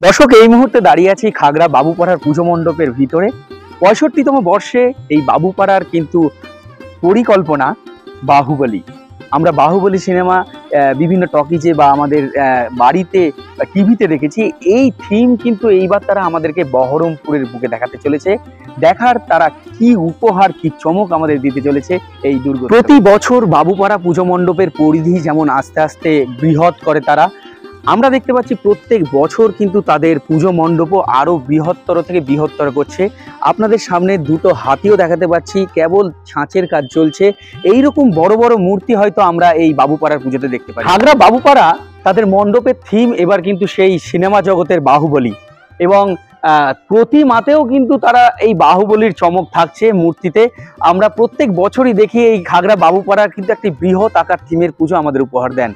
দর্শক, এই মুহূর্তে দাঁড়িয়ে আছি খাগড়া বাবুপাড়ার পুজো মণ্ডপের ভিতরে। 65তম বর্ষে এই বাবুপাড়ার কিন্তু পরিকল্পনা বাহুবলী। আমরা বাহুবলী সিনেমা বিভিন্ন টকিজে বা আমাদের বাড়িতে টিভিতে দেখেছি। এই থিম কিন্তু এইবার তারা আমাদেরকে বহরমপুরের বুকে দেখাতে চলেছে। দেখার তারা কি উপহার, কি চমক আমাদের দিতে চলেছে এই দুর্গ। প্রতি বছর বাবুপাড়া পুজো মণ্ডপের পরিধি যেমন আস্তে আস্তে বৃহৎ করে তারা, আমরা দেখতে পাচ্ছি প্রত্যেক বছর কিন্তু তাদের পুজো মণ্ডপও আরো বৃহত্তর থেকে বৃহত্তর করছে। আপনাদের সামনে দুটো হাতিও দেখাতে পাচ্ছি, কেবল ছাঁচের কাজ চলছে। এইরকম বড় বড় মূর্তি হয়তো আমরা এই বাবুপাড়ার পুজোতে দেখতে পাই। খাগড়া বাবুপাড়া তাদের মণ্ডপের থিম এবার কিন্তু সেই সিনেমা জগতের বাহুবলী, এবং প্রতিমাতেও কিন্তু তারা এই বাহুবলীর চমক থাকছে মূর্তিতে। আমরা প্রত্যেক বছরই দেখি এই খাগড়া বাবুপাড়ার কিন্তু একটি বৃহৎ আকার থিমের পুজো আমাদের উপহার দেন।